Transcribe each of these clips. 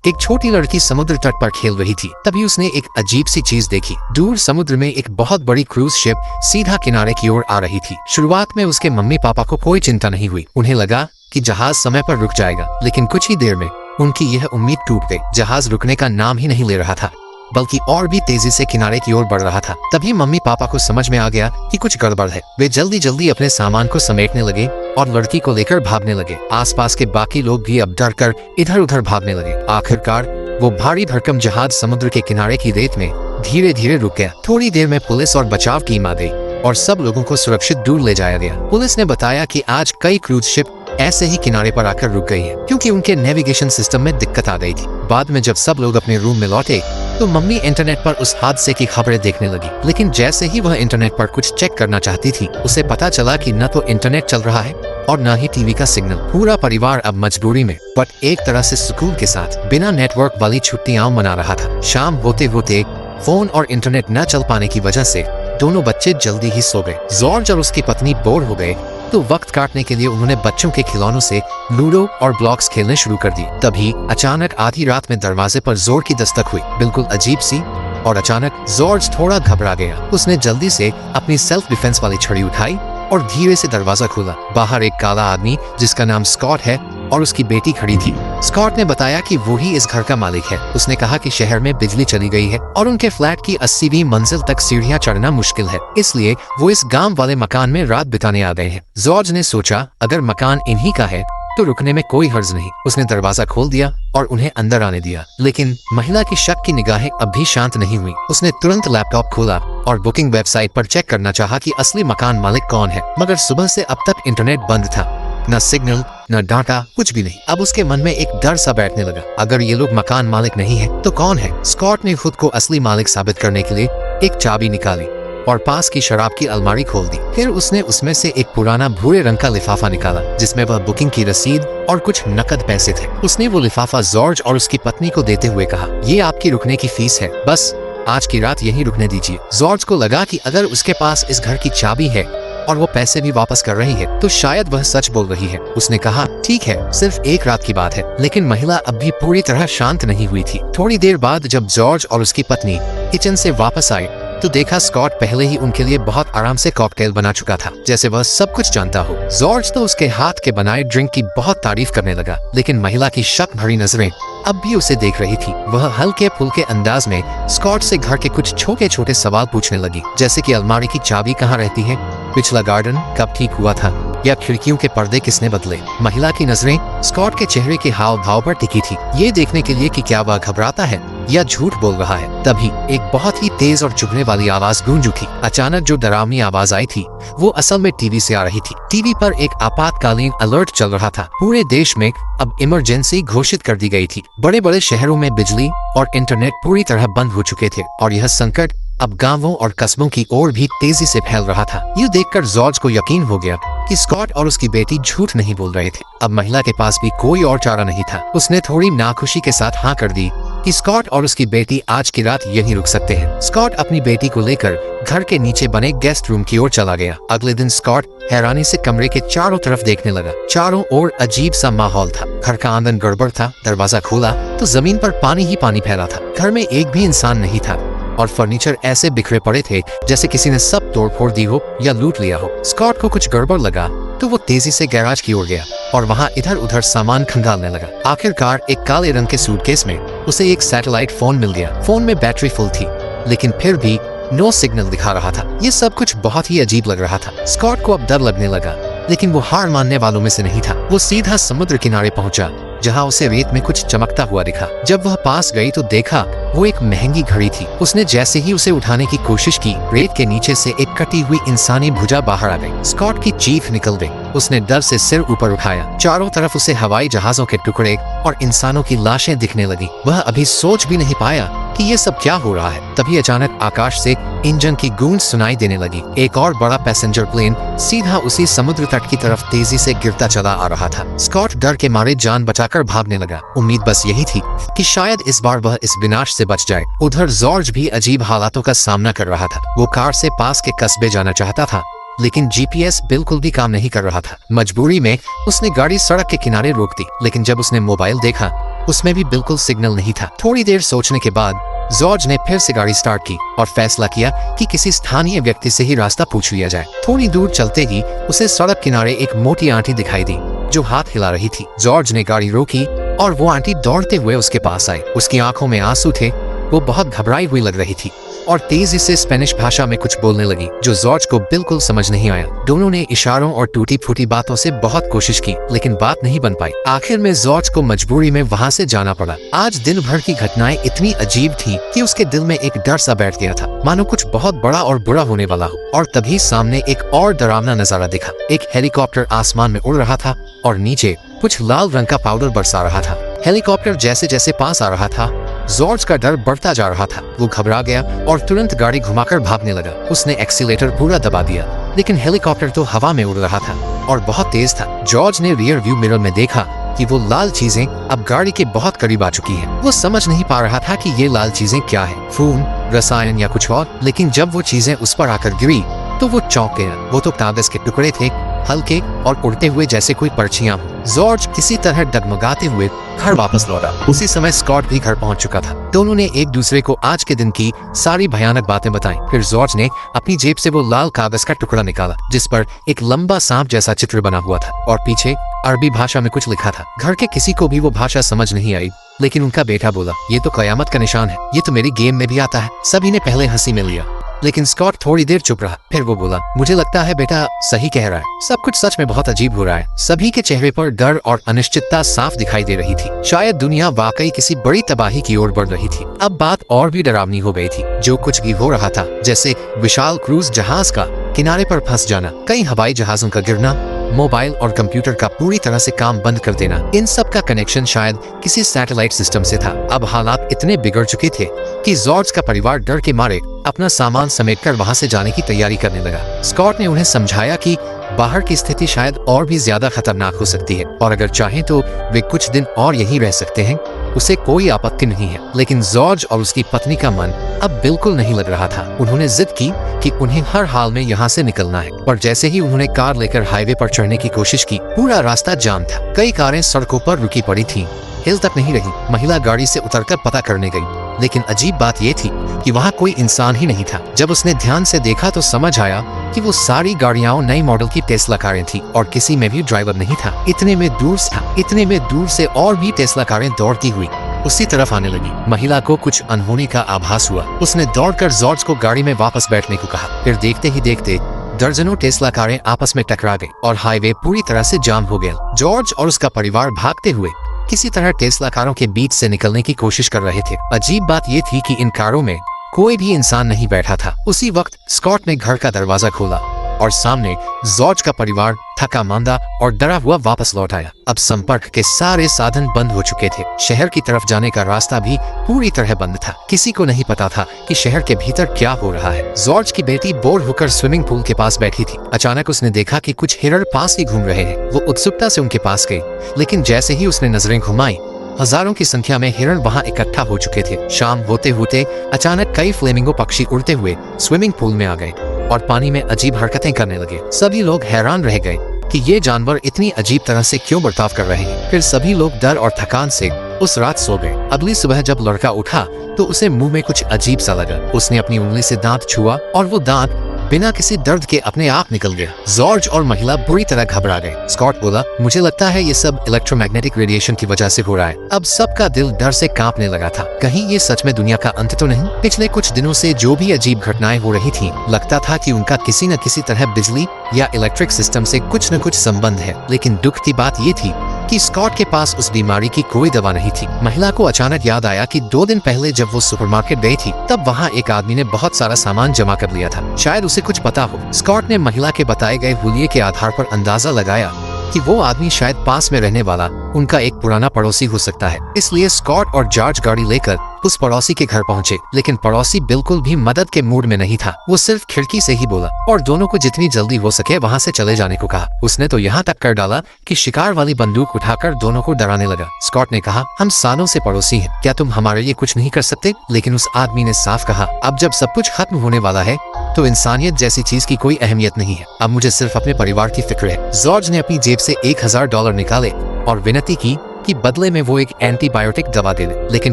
एक छोटी लड़की समुद्र तट पर खेल रही थी। तभी उसने एक अजीब सी चीज देखी। दूर समुद्र में एक बहुत बड़ी क्रूज शिप सीधा किनारे की ओर आ रही थी। शुरुआत में उसके मम्मी पापा को कोई चिंता नहीं हुई। उन्हें लगा कि जहाज समय पर रुक जाएगा, लेकिन कुछ ही देर में उनकी यह उम्मीद टूट गई। जहाज रुकने का नाम ही नहीं ले रहा था, बल्कि और भी तेजी से किनारे की ओर बढ़ रहा था। तभी मम्मी पापा को समझ में आ गया कि कुछ गड़बड़ है। वे जल्दी जल्दी अपने सामान को समेटने लगे और लड़की को लेकर भागने लगे। आसपास के बाकी लोग भी अब डर कर इधर उधर भागने लगे। आखिरकार वो भारी भरकम जहाज समुद्र के किनारे की रेत में धीरे धीरे रुक गया। थोड़ी देर में पुलिस और बचाव टीम आ गई और सब लोगों को सुरक्षित दूर ले जाया गया। पुलिस ने बताया कि आज कई क्रूज शिप ऐसे ही किनारे पर आकर रुक गई है, क्योंकि उनके नेविगेशन सिस्टम में दिक्कत आ गई थी। बाद में जब सब लोग अपने रूम में लौटे तो मम्मी इंटरनेट पर उस हादसे की खबरें देखने लगी। लेकिन जैसे ही वह इंटरनेट पर कुछ चेक करना चाहती थी, उसे पता चला कि न तो इंटरनेट चल रहा है और न ही टीवी का सिग्नल। पूरा परिवार अब मजबूरी में, बट एक तरह से सुकून के साथ बिना नेटवर्क वाली छुट्टियां मना रहा था। शाम होते होते फोन और इंटरनेट न चल पाने की वजह से दोनों बच्चे जल्दी ही सो गए। जॉर्ज और उसकी पत्नी बोर हो गए तो वक्त काटने के लिए उन्होंने बच्चों के खिलौनों से लूडो और ब्लॉक्स खेलने शुरू कर दिए। तभी अचानक आधी रात में दरवाजे पर जोर की दस्तक हुई, बिल्कुल अजीब सी। और अचानक जॉर्ज थोड़ा घबरा गया। उसने जल्दी से अपनी सेल्फ डिफेंस वाली छड़ी उठाई और धीरे से दरवाजा खोला। बाहर एक काला आदमी जिसका नाम स्कॉट है और उसकी बेटी खड़ी थी। स्कॉट ने बताया कि वो ही इस घर का मालिक है। उसने कहा कि शहर में बिजली चली गई है और उनके फ्लैट की 80वीं मंजिल तक सीढ़ियां चढ़ना मुश्किल है, इसलिए वो इस गांव वाले मकान में रात बिताने आ गए हैं। जॉर्ज ने सोचा अगर मकान इन्हीं का है तो रुकने में कोई हर्ज नहीं। उसने दरवाजा खोल दिया और उन्हें अंदर आने दिया। लेकिन महिला की शक की निगाहें अब भी शांत नहीं हुई। उसने तुरंत लैपटॉप खोला और बुकिंग वेबसाइट पर चेक करना चाहा कि असली मकान मालिक कौन है, मगर सुबह से अब तक इंटरनेट बंद था। न सिग्नल, न डाटा, कुछ भी नहीं। अब उसके मन में एक डर सा बैठने लगा। अगर ये लोग मकान मालिक नहीं है तो कौन है? स्कॉट ने खुद को असली मालिक साबित करने के लिए एक चाबी निकाली और पास की शराब की अलमारी खोल दी। फिर उसने उसमें से एक पुराना भूरे रंग का लिफाफा निकाला जिसमें वह बुकिंग की रसीद और कुछ नकद पैसे थे। उसने वो लिफाफा जॉर्ज और उसकी पत्नी को देते हुए कहा, ये आपकी रुकने की फीस है, बस आज की रात यहीं रुकने दीजिए। जॉर्ज को लगा कि अगर उसके पास इस घर की चाबी है और वो पैसे भी वापस कर रही है तो शायद वह सच बोल रही है। उसने कहा, ठीक है, सिर्फ एक रात की बात है। लेकिन महिला अब भी पूरी तरह शांत नहीं हुई थी। थोड़ी देर बाद जब जॉर्ज और उसकी पत्नी किचन से वापस आए तो देखा स्कॉट पहले ही उनके लिए बहुत आराम से कॉकटेल बना चुका था, जैसे वह सब कुछ जानता हो। जॉर्ज तो उसके हाथ के बनाए ड्रिंक की बहुत तारीफ करने लगा, लेकिन महिला की शक भरी नजरें अब भी उसे देख रही थी। वह हल्के फुल्के अंदाज में स्कॉट से घर के कुछ छोटे छोटे सवाल पूछने लगी, जैसे कि अलमारी की चाबी कहाँ रहती है, पिछला गार्डन कब ठीक हुआ था, या खिड़कियों के पर्दे किसने बदले। महिला की नजरें स्कॉट के चेहरे के हाव भाव पर टिकी थी, ये देखने के लिए कि क्या वह घबराता है या झूठ बोल रहा है। तभी एक बहुत ही तेज और चुभने वाली आवाज गूंज उठी। अचानक जो डरावनी आवाज आई थी वो असल में टीवी से आ रही थी। टीवी पर एक आपातकालीन अलर्ट चल रहा था। पूरे देश में अब इमरजेंसी घोषित कर दी गई थी। बड़े बड़े शहरों में बिजली और इंटरनेट पूरी तरह बंद हो चुके थे और यह संकट अब गांवों और कस्बों की ओर भी तेजी से फैल रहा था। ये देखकर जॉर्ज को यकीन हो गया कि स्कॉट और उसकी बेटी झूठ नहीं बोल रहे थे। अब महिला के पास भी कोई और चारा नहीं था। उसने थोड़ी नाखुशी के साथ हाँ कर दी कि स्कॉट और उसकी बेटी आज की रात यहीं रुक सकते हैं। स्कॉट अपनी बेटी को लेकर घर के नीचे बने गेस्ट रूम की ओर चला गया। अगले दिन स्कॉट हैरानी से कमरे के चारों तरफ देखने लगा। चारों ओर अजीब सा माहौल था। घर का आंगन गड़बड़ था। दरवाजा खोला तो जमीन पर पानी ही पानी फैला था। घर में एक भी इंसान नहीं था और फर्नीचर ऐसे बिखरे पड़े थे जैसे किसी ने सब तोड़ फोड़ दी हो या लूट लिया हो। स्कॉट को कुछ गड़बड़ लगा तो वो तेजी से गैराज की ओर गया और वहाँ इधर उधर सामान खंगालने लगा। आखिरकार एक काले रंग के सूटकेस में उसे एक सैटेलाइट फोन मिल गया। फोन में बैटरी फुल थी, लेकिन फिर भी नो सिग्नल दिखा रहा था। ये सब कुछ बहुत ही अजीब लग रहा था। स्कॉट को अब डर लगने लगा, लेकिन वो हार मानने वालों में से नहीं था। वो सीधा समुद्र किनारे पहुंचा जहां उसे रेत में कुछ चमकता हुआ दिखा। जब वह पास गई तो देखा वो एक महंगी घड़ी थी। उसने जैसे ही उसे उठाने की कोशिश की, रेत के नीचे से एक कटी हुई इंसानी भुजा बाहर आ गई। स्कॉट की चीख निकल गई। उसने डर से सिर ऊपर उठाया। चारों तरफ उसे हवाई जहाजों के टुकड़े और इंसानों की लाशें दिखने लगी। वह अभी सोच भी नहीं पाया कि ये सब क्या हो रहा है। तभी अचानक आकाश से इंजन की गूंज सुनाई देने लगी। एक और बड़ा पैसेंजर प्लेन सीधा उसी समुद्र तट की तरफ तेजी से गिरता चला आ रहा था। स्कॉट डर के मारे जान बचाकर भागने लगा। उम्मीद बस यही थी कि शायद इस बार वह इस विनाश से बच जाए। उधर जॉर्ज भी अजीब हालातों का सामना कर रहा था। वो कार से पास के कस्बे जाना चाहता था, लेकिन जीपीएस बिल्कुल भी काम नहीं कर रहा था। मजबूरी में उसने गाड़ी सड़क के किनारे रोक दी, लेकिन जब उसने मोबाइल देखा उसमें भी बिल्कुल सिग्नल नहीं था। थोड़ी देर सोचने के बाद जॉर्ज ने फिर से गाड़ी स्टार्ट की और फैसला किया कि किसी स्थानीय व्यक्ति से ही रास्ता पूछ लिया जाए। थोड़ी दूर चलते ही उसे सड़क किनारे एक मोटी आंटी दिखाई दी जो हाथ हिला रही थी। जॉर्ज ने गाड़ी रोकी और वो आंटी दौड़ते हुए उसके पास आई। उसकी आंखों में आंसू थे, वो बहुत घबराई हुई लग रही थी और तेजी से स्पेनिश भाषा में कुछ बोलने लगी जो जॉर्ज को बिल्कुल समझ नहीं आया। दोनों ने इशारों और टूटी फूटी बातों से बहुत कोशिश की लेकिन बात नहीं बन पाई। आखिर में जॉर्ज को मजबूरी में वहाँ से जाना पड़ा। आज दिन भर की घटनाएं इतनी अजीब थी कि उसके दिल में एक डर सा बैठ गया था, मानो कुछ बहुत बड़ा और बुरा होने वाला हो। और तभी सामने एक और डरावना नजारा दिखा। एक हेलीकॉप्टर आसमान में उड़ रहा था और नीचे कुछ लाल रंग का पाउडर बरसा रहा था। हेलीकॉप्टर जैसे जैसे पास आ रहा था, जॉर्ज का डर बढ़ता जा रहा था। वो घबरा गया और तुरंत गाड़ी घुमाकर भागने लगा। उसने एक्सीलेटर पूरा दबा दिया लेकिन हेलीकॉप्टर तो हवा में उड़ रहा था और बहुत तेज था। जॉर्ज ने रियर व्यू मिरर में देखा कि वो लाल चीजें अब गाड़ी के बहुत करीब आ चुकी हैं। वो समझ नहीं पा रहा था कि ये लाल चीजें क्या है, खून, रसायन या कुछ और। लेकिन जब वो चीजें उस पर आकर गिरी तो वो चौंक गया। वो तो कागज के टुकड़े थे, हल्के और उड़ते हुए जैसे कोई पर्चियां हो। जॉर्ज किसी तरह डगमगाते हुए घर वापस लौटा। उसी समय स्कॉट भी घर पहुंच चुका था। दोनों ने एक दूसरे को आज के दिन की सारी भयानक बातें बताई। फिर जॉर्ज ने अपनी जेब से वो लाल कागज का टुकड़ा निकाला जिस पर एक लंबा सांप जैसा चित्र बना हुआ था और पीछे अरबी भाषा में कुछ लिखा था। घर के किसी को भी वो भाषा समझ नहीं आई लेकिन उनका बेटा बोला, ये तो कयामत का निशान है, ये तो मेरी गेम में भी आता है। सभी ने पहले हंसी में लिया लेकिन स्कॉट थोड़ी देर चुप रहा। फिर वो बोला, मुझे लगता है बेटा सही कह रहा है, सब कुछ सच में बहुत अजीब हो रहा है। सभी के चेहरे पर डर और अनिश्चितता साफ दिखाई दे रही थी। शायद दुनिया वाकई किसी बड़ी तबाही की ओर बढ़ रही थी। अब बात और भी डरावनी हो गई थी। जो कुछ भी हो रहा था, जैसे विशाल क्रूज जहाज का किनारे पर फंस जाना, कई हवाई जहाजों का गिरना, मोबाइल और कंप्यूटर का पूरी तरह से काम बंद कर देना, इन सब का कनेक्शन शायद किसी सैटेलाइट सिस्टम से था। अब हालात इतने बिगड़ चुके थे कि जॉर्ज का परिवार डर के मारे अपना सामान समेटकर वहां से जाने की तैयारी करने लगा। स्कॉट ने उन्हें समझाया कि बाहर की स्थिति शायद और भी ज्यादा खतरनाक हो सकती है और अगर चाहें तो वे कुछ दिन और यहीं रह सकते हैं, उसे कोई आपत्ति नहीं है। लेकिन जॉर्ज और उसकी पत्नी का मन अब बिल्कुल नहीं लग रहा था। उन्होंने जिद की कि उन्हें हर हाल में यहाँ से निकलना है। पर जैसे ही उन्होंने कार लेकर हाईवे पर चढ़ने की कोशिश की, पूरा रास्ता जाम था। कई कारें सड़कों पर रुकी पड़ी थीं, हिल तक नहीं रही। महिला गाड़ी से उतरकर पता करने गई लेकिन अजीब बात यह थी कि वहाँ कोई इंसान ही नहीं था। जब उसने ध्यान से देखा तो समझ आया कि वो सारी गाड़ियां नई मॉडल की टेस्ला कारें थी और किसी में भी ड्राइवर नहीं था। इतने में दूर से और भी टेस्ला कारें दौड़ती हुई उसी तरफ आने लगी। महिला को कुछ अनहोनी का आभास हुआ। उसने दौड़कर जॉर्ज को गाड़ी में वापस बैठने को कहा। फिर देखते ही देखते दर्जनों टेस्ला कारें आपस में टकरा गई और हाईवे पूरी तरह से जाम हो गया। जॉर्ज और उसका परिवार भागते हुए किसी तरह टेस्ला कारों के बीच से निकलने की कोशिश कर रहे थे। अजीब बात यह थी कि इन कारों में कोई भी इंसान नहीं बैठा था। उसी वक्त स्कॉट ने घर का दरवाजा खोला और सामने जॉर्ज का परिवार थका मांदा और डरा हुआ वापस लौट आया। अब संपर्क के सारे साधन बंद हो चुके थे। शहर की तरफ जाने का रास्ता भी पूरी तरह बंद था। किसी को नहीं पता था कि शहर के भीतर क्या हो रहा है। जॉर्ज की बेटी बोर होकर स्विमिंग पूल के पास बैठी थी। अचानक उसने देखा कि कुछ हिरण पास ही घूम रहे हैं। वो उत्सुकता से उनके पास गई लेकिन जैसे ही उसने नजरें घुमाई, हजारों की संख्या में हिरण वहां इकट्ठा हो चुके थे। शाम होते होते अचानक कई फ्लेमिंगो पक्षी उड़ते हुए स्विमिंग पूल में आ गए और पानी में अजीब हरकतें करने लगे। सभी लोग हैरान रह गए कि ये जानवर इतनी अजीब तरह से क्यों बर्ताव कर रहे हैं। फिर सभी लोग डर और थकान से उस रात सो गए। अगली सुबह जब लड़का उठा तो उसे मुंह में कुछ अजीब सा लगा। उसने अपनी उंगली से दांत छुआ और वो दांत बिना किसी दर्द के अपने आप निकल गया। जॉर्ज और महिला बुरी तरह घबरा गए। स्कॉट बोला, मुझे लगता है ये सब इलेक्ट्रोमैग्नेटिक रेडिएशन की वजह से हो रहा है। अब सबका दिल डर से कांपने लगा था। कहीं ये सच में दुनिया का अंत तो नहीं? पिछले कुछ दिनों से जो भी अजीब घटनाएं हो रही थीं, लगता था कि उनका किसी न किसी तरह बिजली या इलेक्ट्रिक सिस्टम से कुछ न कुछ संबंध है। लेकिन दुख की बात ये थी कि स्कॉट के पास उस बीमारी की कोई दवा नहीं थी। महिला को अचानक याद आया कि 2 दिन पहले जब वो सुपरमार्केट गई थी तब वहाँ एक आदमी ने बहुत सारा सामान जमा कर लिया था। शायद उसे कुछ पता हो। स्कॉट ने महिला के बताए गए हुलिये के आधार पर अंदाजा लगाया कि वो आदमी शायद पास में रहने वाला उनका एक पुराना पड़ोसी हो सकता है। इसलिए स्कॉट और जॉर्ज गाड़ी लेकर उस पड़ोसी के घर पहुंचे। लेकिन पड़ोसी बिल्कुल भी मदद के मूड में नहीं था। वो सिर्फ खिड़की से ही बोला और दोनों को जितनी जल्दी हो सके वहां से चले जाने को कहा। उसने तो यहाँ तक कर डाला कि शिकार वाली बंदूक उठाकर दोनों को डराने लगा। स्कॉट ने कहा, हम सालों से पड़ोसी हैं, क्या तुम हमारे लिए कुछ नहीं कर सकते? लेकिन उस आदमी ने साफ कहा, अब जब सब कुछ खत्म होने वाला है तो इंसानियत जैसी चीज की कोई अहमियत नहीं है। अब मुझे सिर्फ अपने परिवार की फिक्र है। जॉर्ज ने अपनी जेब से $1000 निकाले और विनती की कि बदले में वो एक एंटीबायोटिक दवा दे दे, लेकिन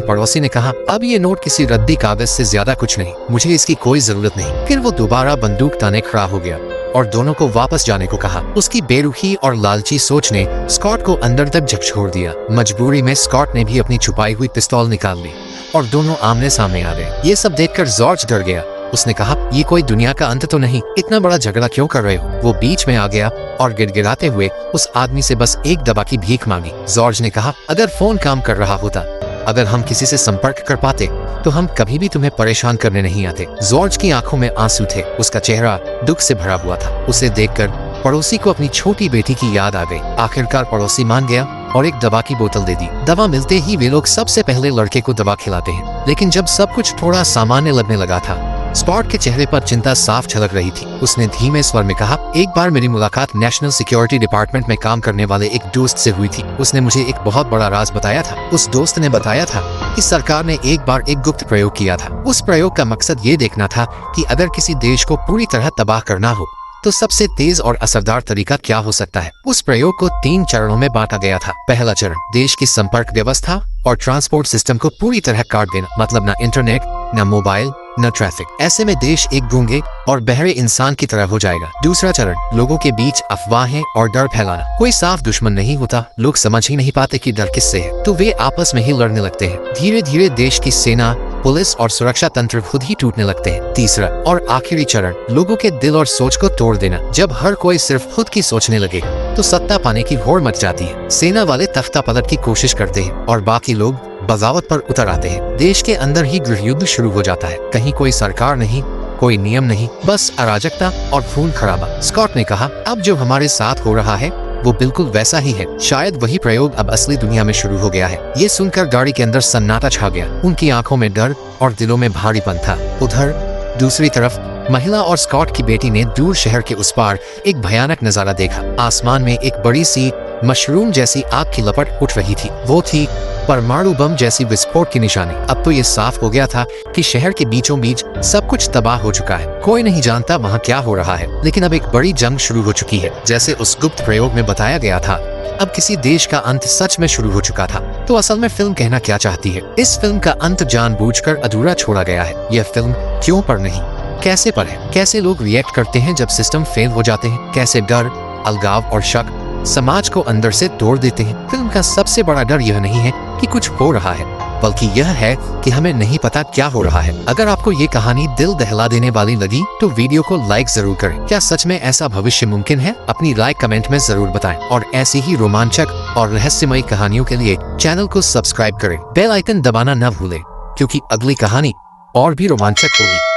पड़ोसी ने कहा अब ये नोट किसी रद्दी कागज से ज्यादा कुछ नहीं, मुझे इसकी कोई जरूरत नहीं। फिर वो दोबारा बंदूक ताने खड़ा हो गया और दोनों को वापस जाने को कहा। उसकी बेरुखी और लालची सोच ने स्कॉट को अंदर तक झकझोर दिया। मजबूरी में स्कॉट ने भी अपनी छुपाई हुई पिस्तौल निकाल ली और दोनों आमने सामने आ गए। ये सब देखकर जॉर्ज डर गया। उसने कहा ये कोई दुनिया का अंत तो नहीं, इतना बड़ा झगड़ा क्यों कर रहे हो? वो बीच में आ गया और गिड़गिड़ाते हुए उस आदमी से बस एक दवा की भीख मांगी। जॉर्ज ने कहा अगर फोन काम कर रहा होता, अगर हम किसी से संपर्क कर पाते तो हम कभी भी तुम्हें परेशान करने नहीं आते। जॉर्ज की आंखों में आंसू थे, उसका चेहरा दुख से भरा हुआ था। उसे देखकर पड़ोसी को अपनी छोटी बेटी की याद आ गई। आखिरकार पड़ोसी मान गया और एक दवा की बोतल दे दी। दवा मिलते ही वे लोग सबसे पहले लड़के को दवा खिलाते हैं, लेकिन जब सब कुछ थोड़ा सामान्य लगने लगा था, स्कॉट के चेहरे पर चिंता साफ झलक रही थी। उसने धीमे स्वर में कहा एक बार मेरी मुलाकात नेशनल सिक्योरिटी डिपार्टमेंट में काम करने वाले एक दोस्त से हुई थी। उसने मुझे एक बहुत बड़ा राज बताया था। उस दोस्त ने बताया था कि सरकार ने एक बार एक गुप्त प्रयोग किया था। उस प्रयोग का मकसद ये देखना था कि अगर किसी देश को पूरी तरह तबाह करना हो तो सबसे तेज और असरदार तरीका क्या हो सकता है। उस प्रयोग को 3 चरणों में बांटा गया था। पहला चरण देश की संपर्क व्यवस्था और ट्रांसपोर्ट सिस्टम को पूरी तरह काट देना, मतलब न इंटरनेट, न मोबाइल, न ट्रैफिक। ऐसे में देश एक गूंगे और बहरे इंसान की तरह हो जाएगा। दूसरा चरण लोगों के बीच अफवाहें और डर फैलाना। कोई साफ दुश्मन नहीं होता, लोग समझ ही नहीं पाते कि डर किससे है, तो वे आपस में ही लड़ने लगते हैं। धीरे धीरे देश की सेना, पुलिस और सुरक्षा तंत्र खुद ही टूटने लगते हैं। तीसरा और आखिरी चरण लोगों के दिल और सोच को तोड़ देना। जब हर कोई सिर्फ खुद की सोचने लगे तो सत्ता पाने की होड़ मच जाती है। सेना वाले तख्ता पलट की कोशिश करते हैं और बाकी लोग बगावत पर उतर आते हैं। देश के अंदर ही गृह युद्ध शुरू हो जाता है। कहीं कोई सरकार नहीं, कोई नियम नहीं, बस अराजकता और खून खराबा। स्कॉट ने कहा अब जो हमारे साथ हो रहा है वो बिल्कुल वैसा ही है। शायद वही प्रयोग अब असली दुनिया में शुरू हो गया है। ये सुनकर गाड़ी के अंदर सन्नाटा छा गया। उनकी आंखों में डर और दिलों में भारीपन था। उधर दूसरी तरफ महिला और स्कॉट की बेटी ने दूर शहर के उस पार एक भयानक नजारा देखा। आसमान में एक बड़ी सी मशरूम जैसी आग की लपट उठ रही थी। वो थी परमाणु बम जैसी विस्फोट की निशानी। अब तो ये साफ हो गया था कि शहर के बीचों बीच सब कुछ तबाह हो चुका है। कोई नहीं जानता वहाँ क्या हो रहा है, लेकिन अब एक बड़ी जंग शुरू हो चुकी है। जैसे उस गुप्त प्रयोग में बताया गया था, अब किसी देश का अंत सच में शुरू हो चुका था। तो असल में फिल्म कहना क्या चाहती है? इस फिल्म का अंत जानबूझकर अधूरा छोड़ा गया है। यह फिल्म क्यों पर नहीं, कैसे पर है। कैसे लोग रिएक्ट करते हैं जब सिस्टम फेल हो जाते हैं। कैसे डर, अलगाव और शक समाज को अंदर से तोड़ देते हैं। फिल्म का सबसे बड़ा डर यह नहीं है कि कुछ हो रहा है, बल्कि यह है कि हमें नहीं पता क्या हो रहा है। अगर आपको ये कहानी दिल दहला देने वाली लगी तो वीडियो को लाइक जरूर करें। क्या सच में ऐसा भविष्य मुमकिन है? अपनी राय कमेंट में जरूर बताएं और ऐसी ही रोमांचक और रहस्यमयी कहानियों के लिए चैनल को सब्सक्राइब करें। बेल आइकन दबाना न भूलें, क्योंकि अगली कहानी और भी रोमांचक होगी।